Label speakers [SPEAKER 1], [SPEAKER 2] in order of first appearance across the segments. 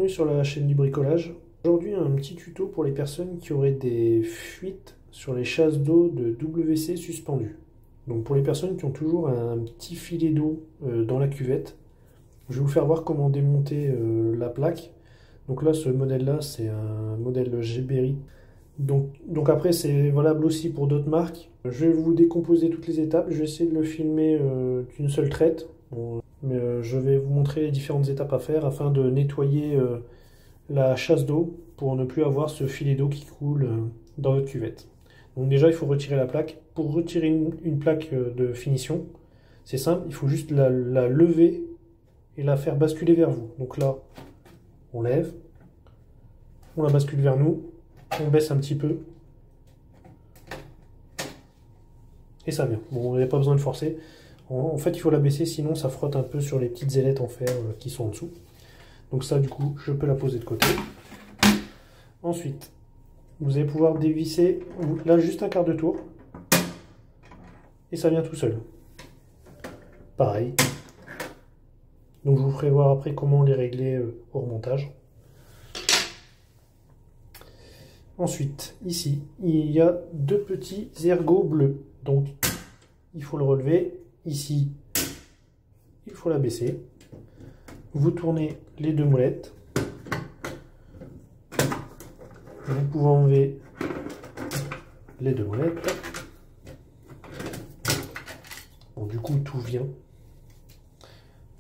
[SPEAKER 1] bienvenue sur la chaîne du bricolage. Aujourd'hui un petit tuto pour les personnes qui auraient des fuites sur les chasses d'eau de WC suspendues. Donc pour les personnes qui ont toujours un petit filet d'eau dans la cuvette, je vais vous faire voir comment démonter la plaque. Donc là ce modèle là c'est un modèle Geberit. Donc après c'est valable aussi pour d'autres marques. Je vais vous décomposer toutes les étapes, je vais essayer de le filmer d'une seule traite. Bon, mais je vais vous montrer les différentes étapes à faire afin de nettoyer la chasse d'eau pour ne plus avoir ce filet d'eau qui coule dans votre cuvette. Donc déjà il faut retirer la plaque. Pour retirer une plaque de finition, c'est simple, il faut juste la lever et la faire basculer vers vous. Donc là, on lève, on la bascule vers nous, on baisse un petit peu et ça vient. Bon, il n'y a pas besoin de forcer. En fait, il faut la baisser, sinon ça frotte un peu sur les petites ailettes en fer qui sont en dessous. Donc ça, du coup, je peux la poser de côté. Ensuite, vous allez pouvoir dévisser là juste un quart de tour. Et ça vient tout seul. Pareil. Donc je vous ferai voir après comment les régler au remontage. Ensuite, ici, il y a deux petits ergots bleus. Donc, il faut le relever. Ici, il faut la baisser. Vous tournez les deux molettes. Vous pouvez enlever les deux molettes. Bon, du coup, tout vient.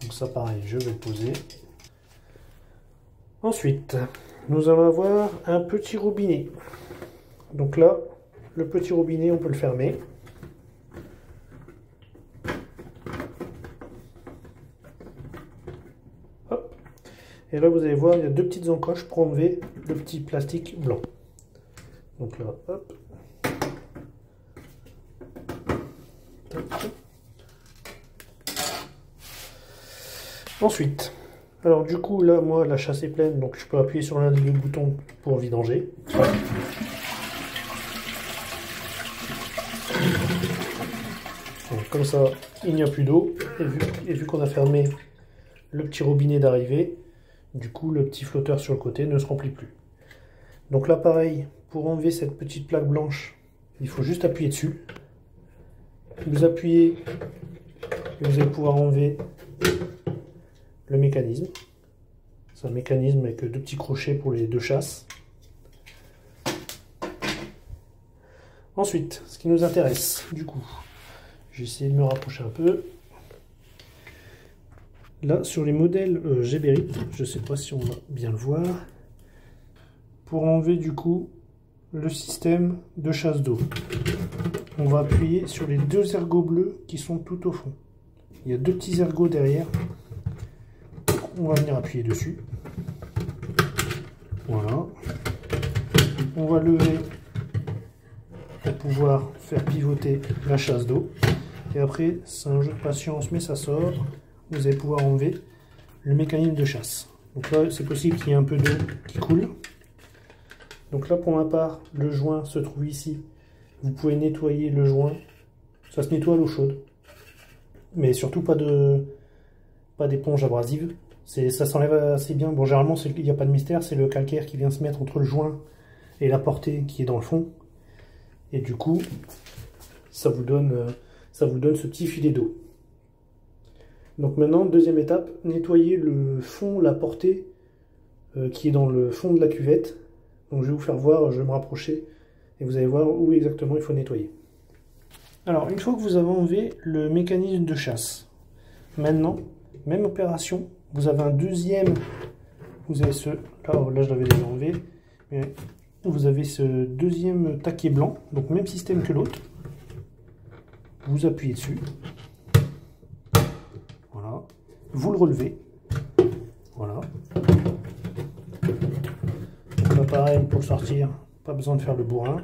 [SPEAKER 1] Donc ça, pareil, je vais le poser. Ensuite, nous allons avoir un petit robinet. Donc là, le petit robinet, on peut le fermer. Et là, vous allez voir, il y a deux petites encoches pour enlever le petit plastique blanc. Donc là, hop. Ensuite, alors du coup, là, moi, la chasse est pleine, donc je peux appuyer sur l'un des deux boutons pour vidanger. Donc, comme ça, il n'y a plus d'eau. Et vu qu'on a fermé le petit robinet d'arrivée, du coup, le petit flotteur sur le côté ne se remplit plus. Donc là, pareil, pour enlever cette petite plaque blanche, il faut juste appuyer dessus. Vous appuyez et vous allez pouvoir enlever le mécanisme. C'est un mécanisme avec deux petits crochets pour les deux chasses. Ensuite, ce qui nous intéresse, du coup, je vais essayer de me rapprocher un peu. Là, sur les modèles Geberit, je ne sais pas si on va bien le voir, pour enlever du coup le système de chasse d'eau, on va appuyer sur les deux ergots bleus qui sont tout au fond. Il y a deux petits ergots derrière. On va venir appuyer dessus. Voilà. On va lever pour pouvoir faire pivoter la chasse d'eau. Et après, c'est un jeu de patience, mais ça sort. Vous allez pouvoir enlever le mécanisme de chasse. Donc là, c'est possible qu'il y ait un peu d'eau qui coule. Donc là, pour ma part, le joint se trouve ici. Vous pouvez nettoyer le joint. Ça se nettoie à l'eau chaude. Mais surtout pas d'éponge abrasive. Ça s'enlève assez bien. Bon, généralement, il n'y a pas de mystère. C'est le calcaire qui vient se mettre entre le joint et la portée qui est dans le fond. Et du coup, ça vous donne ce petit filet d'eau. Donc maintenant, deuxième étape, nettoyer le fond, la portée qui est dans le fond de la cuvette. Donc je vais vous faire voir, je vais me rapprocher et vous allez voir où exactement il faut nettoyer. Alors une fois que vous avez enlevé le mécanisme de chasse, maintenant, même opération, vous avez un deuxième, vous avez là je l'avais déjà enlevé, mais vous avez ce deuxième taquet blanc, donc même système que l'autre. Vous appuyez dessus. Voilà, vous le relevez, voilà. Donc là, pareil, pour le sortir, pas besoin de faire le bourrin.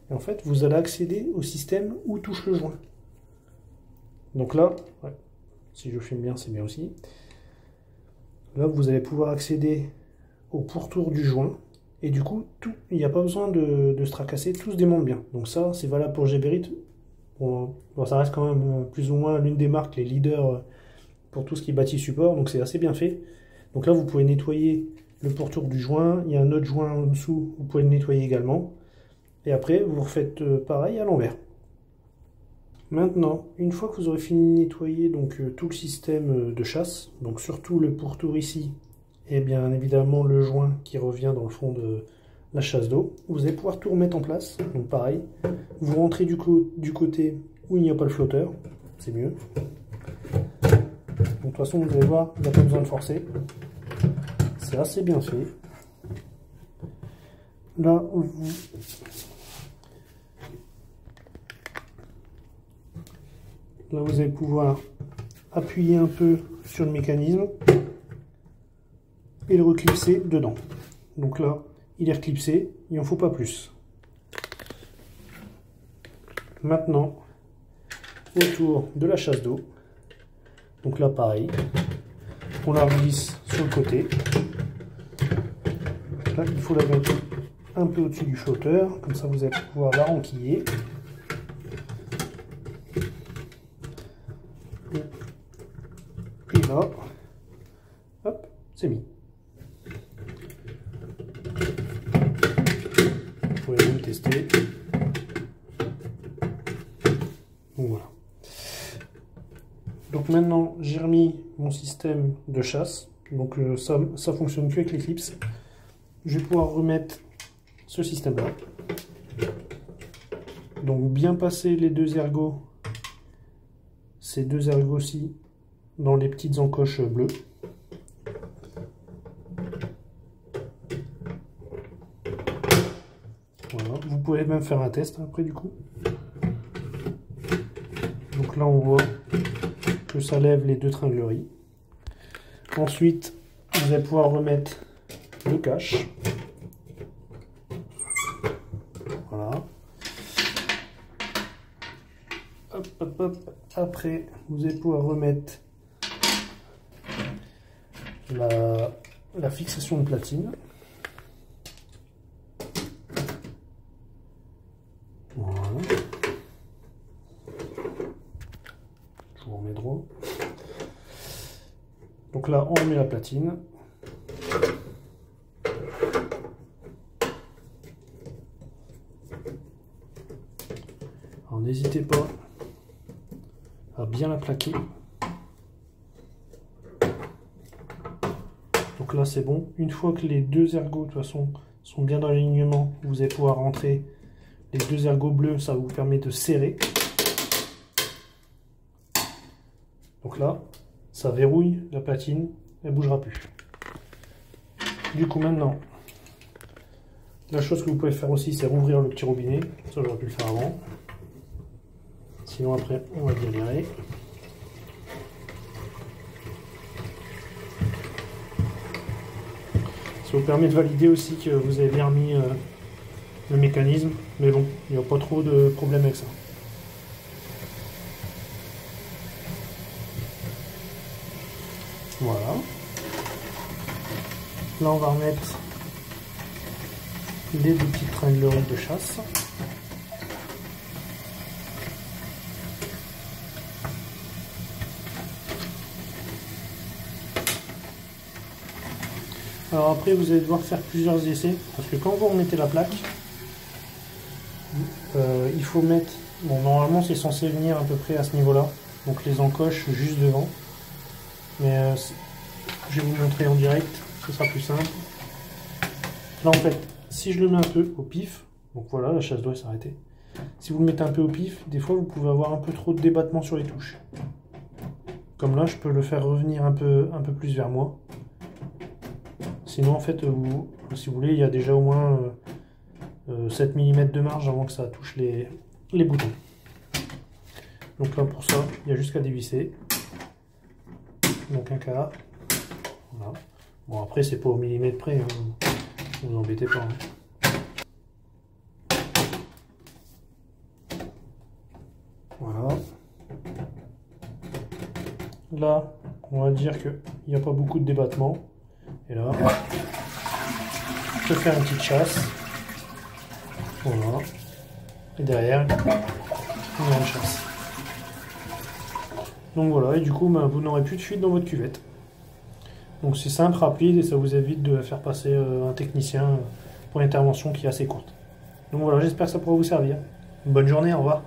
[SPEAKER 1] Et en fait, vous allez accéder au système où touche le joint. Donc là, ouais, si je filme bien, c'est bien aussi. Là, vous allez pouvoir accéder au pourtour du joint. Et du coup, il n'y a pas besoin de se tracasser, tout se démonte bien. Donc ça, c'est valable pour Geberit. Bon, ça reste quand même plus ou moins l'une des marques, les leaders pour tout ce qui est bâti support, donc c'est assez bien fait. Donc là, vous pouvez nettoyer le pourtour du joint. Il y a un autre joint en dessous, vous pouvez le nettoyer également. Et après, vous refaites pareil à l'envers. Maintenant, une fois que vous aurez fini de nettoyer donc, tout le système de chasse, donc surtout le pourtour ici, et bien évidemment le joint qui revient dans le fond de la chasse d'eau, vous allez pouvoir tout remettre en place. Donc pareil, vous rentrez du côté où il n'y a pas le flotteur, c'est mieux. Donc de toute façon, vous allez voir, il n'y a pas besoin de forcer. C'est assez bien fait. Là, vous allez pouvoir appuyer un peu sur le mécanisme et le reclipser dedans. Donc là, il est reclipsé, il n'en faut pas plus. Maintenant, autour de la chasse d'eau, donc là pareil, on la glisse sur le côté. Là, il faut la mettre un peu au-dessus du flotteur, comme ça vous allez pouvoir la renquiller. Et là, hop, c'est mis. Vous pouvez même tester. Donc voilà. Donc maintenant, j'ai remis mon système de chasse. Donc ça fonctionne que avec l'éclipse. Je vais pouvoir remettre ce système-là. Donc bien passer les deux ergots, ces deux ergots-ci, dans les petites encoches bleues. Voilà. Vous pouvez même faire un test après du coup. Donc là on voit que ça lève les deux tringleries. Ensuite vous allez pouvoir remettre le cache. Voilà. Hop, hop, hop. Après vous allez pouvoir remettre la fixation de platine. Voilà. Je vous remets droit. Donc là, on remet la platine. Alors n'hésitez pas à bien la plaquer. Donc là c'est bon. Une fois que les deux ergots de toute façon sont bien dans l'alignement, vous allez pouvoir rentrer les deux ergots bleus, ça vous permet de serrer. Donc là, ça verrouille la platine, elle ne bougera plus. Du coup maintenant, la chose que vous pouvez faire aussi, c'est rouvrir le petit robinet. Ça j'aurais pu le faire avant. Sinon après on va galérer. Ça vous permet de valider aussi que vous avez bien remis le mécanisme, mais bon, il n'y a pas trop de problème avec ça. Voilà. Là on va remettre les deux petites tringleries de chasse. Alors après vous allez devoir faire plusieurs essais, parce que quand vous remettez la plaque, il faut mettre, bon normalement c'est censé venir à peu près à ce niveau là, donc les encoches juste devant, mais je vais vous montrer en direct, ce sera plus simple. Là en fait, si je le mets un peu au pif, donc voilà, la chasse d'eau s'est arrêtée. Si vous le mettez un peu au pif, des fois vous pouvez avoir un peu trop de débattement sur les touches. Comme là, je peux le faire revenir un peu plus vers moi. Sinon, en fait, si vous voulez, il y a déjà au moins 7 mm de marge avant que ça touche les boutons. Donc là, pour ça, il y a juste qu'à dévisser. Donc un quart. Voilà. Bon, après, c'est pas au millimètre près, hein. Ne vous embêtez pas. Hein. Voilà. Là, on va dire qu'il n'y a pas beaucoup de débattement. Et là, je fais une petite chasse. Voilà. Et derrière, on a une chasse. Donc voilà, et du coup, vous n'aurez plus de fuite dans votre cuvette. Donc c'est simple, rapide et ça vous évite de faire passer un technicien pour une intervention qui est assez courte. Donc voilà, j'espère que ça pourra vous servir. Bonne journée, au revoir.